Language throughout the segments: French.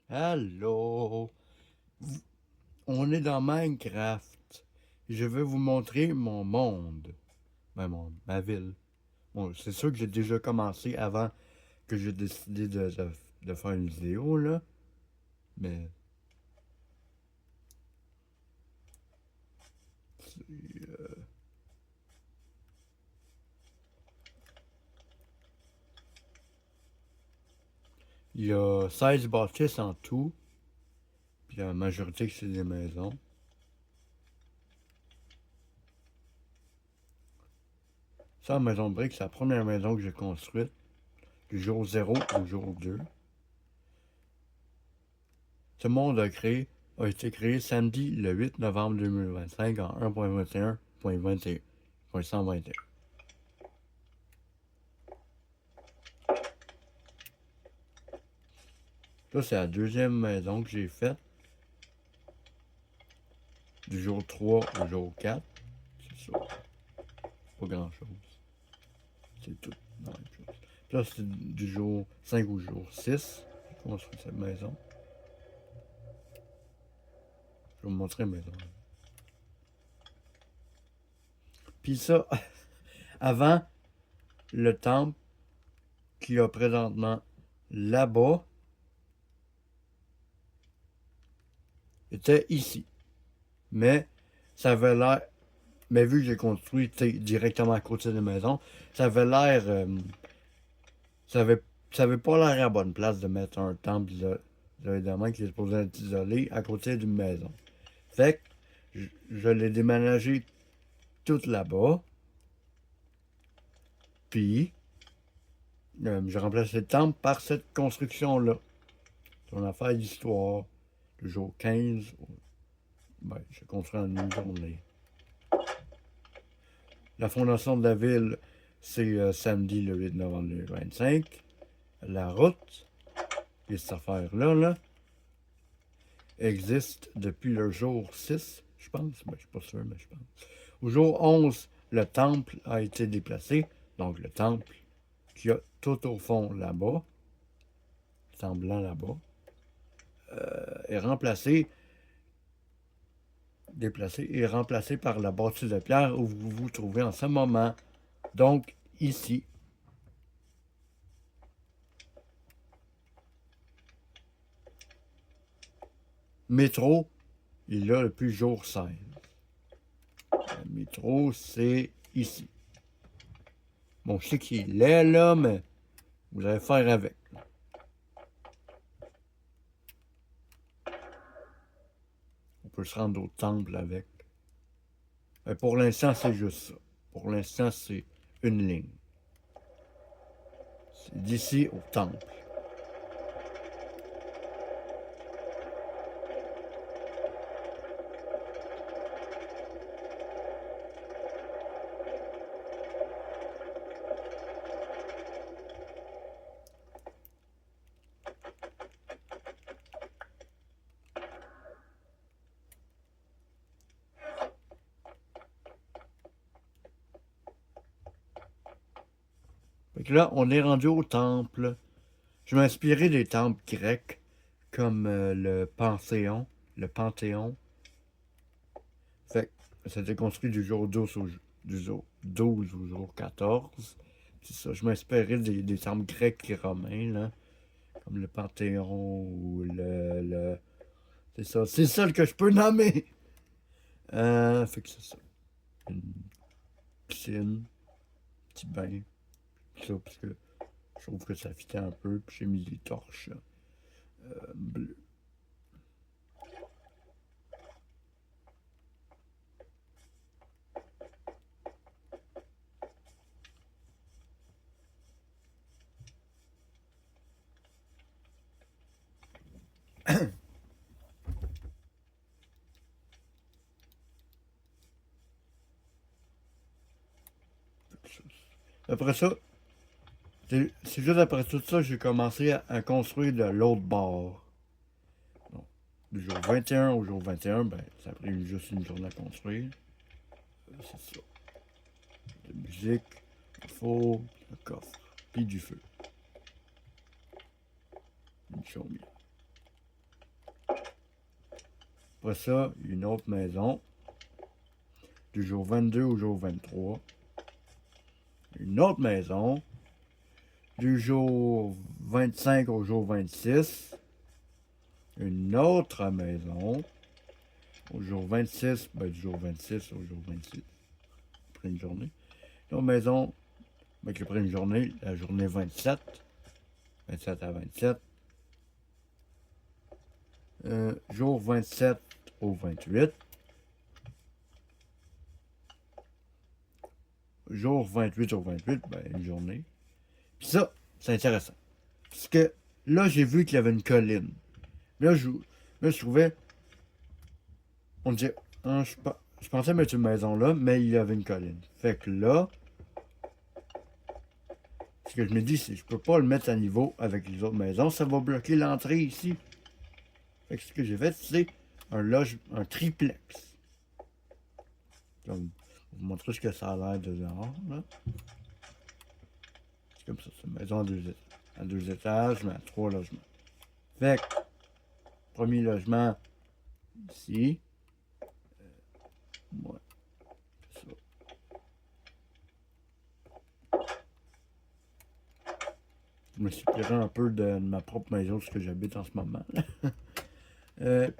Allô? On est dans Minecraft. Je vais vous montrer mon monde. Ma ville. Bon, c'est sûr que j'ai déjà commencé avant que j'ai décidé de faire une vidéo, là. Mais il y a 16 bâtisses en tout. Puis la majorité, c'est des maisons. Ça, la maison de briques, c'est la première maison que j'ai construite. Du jour 0 au jour 2. Ce monde a été créé samedi le 8 novembre 2025 en 1.21.21.121. Ça, c'est la deuxième maison que j'ai faite, du jour 3 au jour 4. C'est ça, pas grand-chose. C'est tout la même chose. Puis là, c'est du jour 5 au jour 6. J'ai construit cette maison. Je vais vous montrer la maison. Puis ça, avant, le temple qu'il y a présentement là-bas était ici. Mais ça avait l'air. Mais vu que j'ai construit directement à côté de la maison, ça avait l'air. Ça avait, ça avait pas l'air à bonne place de mettre un temple évidemment qui est supposé être isolé à côté d'une maison. Fait que je l'ai déménagé tout là-bas. Puis j'ai remplacé le temple par cette construction-là. C'est une affaire d'histoire. Le jour 15, ben, j'ai construit en une journée. La fondation de la ville, c'est samedi le 8 novembre 2025. La route, et cette affaire-là, là, existe depuis le jour 6, je pense. Ben, je suis pas sûr, mais je pense. Au jour 11, le temple a été déplacé. Donc, le temple qui a tout au fond là-bas, semblant là-bas, est déplacé et remplacé par la bâtisse de pierre où vous vous trouvez en ce moment. Donc, ici. Métro, il est là depuis jour 16. Le métro, c'est ici. Bon, je sais qu'il est là, mais vous allez faire avec. On peut se rendre au temple avec. Mais pour l'instant, c'est juste ça. Pour l'instant, c'est une ligne. C'est d'ici au temple. Fait que là, on est rendu au temple. Je m'ai inspiré des temples grecs, comme le Panthéon. Le Panthéon. Fait que ça a été construit du jour 12 du jour 12 au jour 14. C'est ça, je m'inspirais des temples grecs et romains, là, comme le Panthéon ou c'est ça que je peux nommer. Fait que c'est ça. Une piscine, un petit bain, tout ça, parce que je trouve que ça fitait un peu, puis j'ai mis des torches bleues. Après ça, c'est juste après tout ça, j'ai commencé à construire de l'autre bord. Donc, du jour 21 au jour 21, ben, ça a pris juste une journée à construire. C'est ça. De la musique, le four, le coffre, puis du feu. Une chaumière. Après ça, une autre maison. Du jour 22 au jour 23. Une autre maison. Du jour 25 au jour 26. Une autre maison. Au jour 26, ben du jour 26 au jour 26. Après une journée. Une autre maison, avec après une journée, la journée 27. 27 à 27. Jour 27 au 28. Jour 28 au 28, ben une journée. Puis ça, c'est intéressant. Parce que là, j'ai vu qu'il y avait une colline. Là, je trouvais. On disait. Hein, je pensais mettre une maison là, mais il y avait une colline. Fait que là, ce que je me dis, c'est que je peux pas le mettre à niveau avec les autres maisons. Ça va bloquer l'entrée ici. Fait que ce que j'ai fait, c'est un triplex. Donc, je vais vous montrer ce que ça a l'air de dehors, là. C'est comme ça, c'est une maison à deux étages, mais à trois logements. Fait que, premier logement, ici. Ouais, c'est ça. Je me suis tiré un peu de ma propre maison, ce que j'habite en ce moment, là.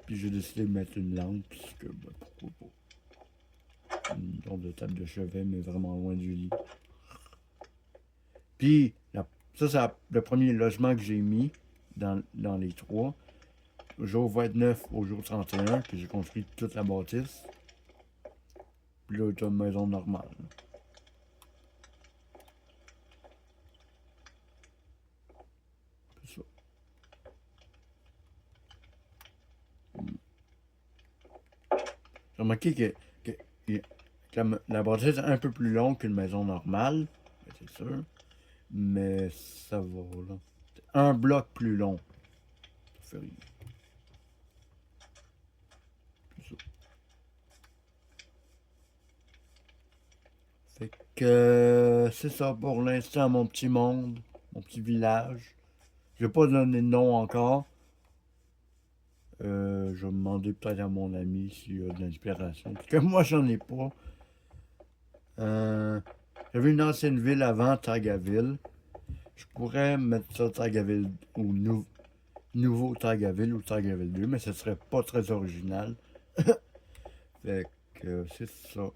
Puis j'ai décidé de mettre une lampe, puisque, ben, pourquoi pas. Une sorte de table de chevet, mais vraiment loin du lit. Puis, ça, c'est le premier logement que j'ai mis dans les trois. Au jour 29 au jour 31, que j'ai construit toute la bâtisse. Puis là, c'est une maison normale. C'est ça. J'ai remarqué que la bâtisse est un peu plus longue qu'une maison normale, c'est sûr. Mais ça va, là. C'est un bloc plus long. Ça fait rien. C'est ça. Fait que c'est ça pour l'instant, mon petit monde, mon petit village. Je vais pas donner de nom encore. Je vais demander peut-être à mon ami s'il a de l'inspiration. Parce que moi, j'en ai pas. Euh, J'avais une ancienne ville avant, Tagaville. Je pourrais mettre ça Tagaville ou nouveau Tagaville ou Tagaville 2, mais ce serait pas très original. Fait que c'est ça.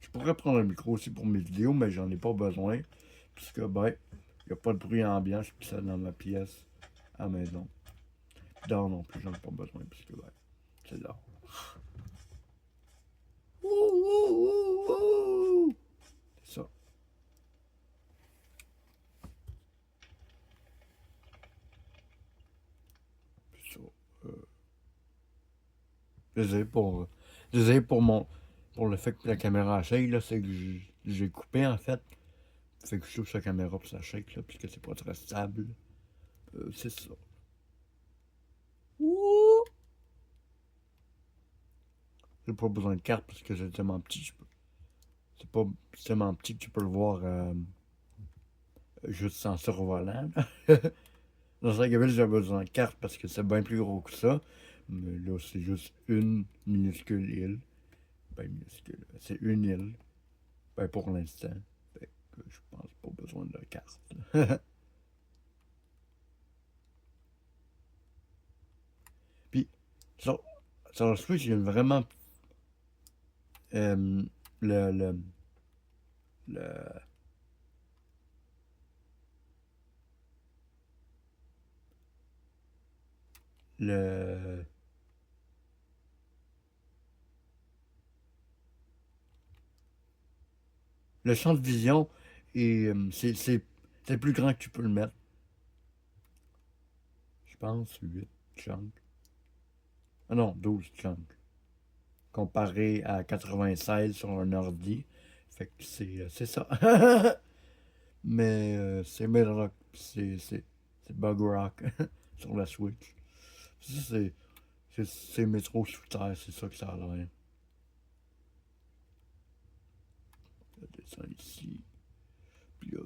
Je pourrais prendre un micro aussi pour mes vidéos, mais j'en ai pas besoin. Puisque, ben, il n'y a pas de bruit ambiant, je suis ça dans ma pièce à la maison. Dehors non plus, j'en ai pas besoin, puisque, ben, c'est là. Ouh, ouh, ouh, ouh. C'est ça. C'est ça. Euh, Désolé pour, désolé pour le fait que la caméra shake, là, c'est que j'ai coupé, en fait. Fait que je touche la caméra pour ça shake, là, puisque c'est pas très stable. C'est ça. Ouh. J'ai pas besoin de carte parce que c'est tellement petit, c'est pas tellement petit que tu peux le voir juste en survolant. Dans Sagaville, j'ai besoin de carte parce que c'est bien plus gros que ça. Mais là, c'est juste une minuscule île. Ben, minuscule. C'est une île. Ben, pour l'instant. Fait que je pense pas besoin de carte. Puis, sur, sur le Switch, il y a vraiment euh, le, le, le, le, le champ de vision et c'est plus grand que tu peux le mettre. Je pense 8 chunks. Ah non, 12 chunks. Comparé à 96 sur un ordi. Fait que c'est ça. Mais c'est Bedrock, c'est Bug Rock sur la Switch. Ça, c'est métro sous terre, c'est ça que ça a l'air. ça ici. Puis là,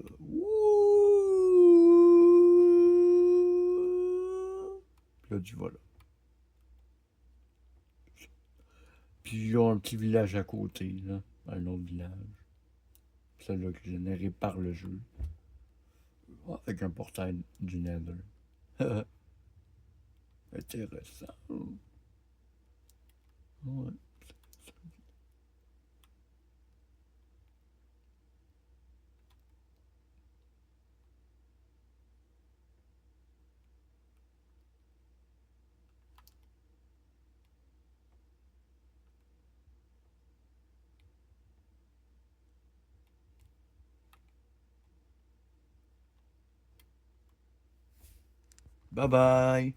puis là, tu vois là. Puis il y a un petit village à côté, là. Un autre village. Celle-là qui est généré par le jeu. Avec un portail du Nether. Intéressant. Ouais. Bye bye.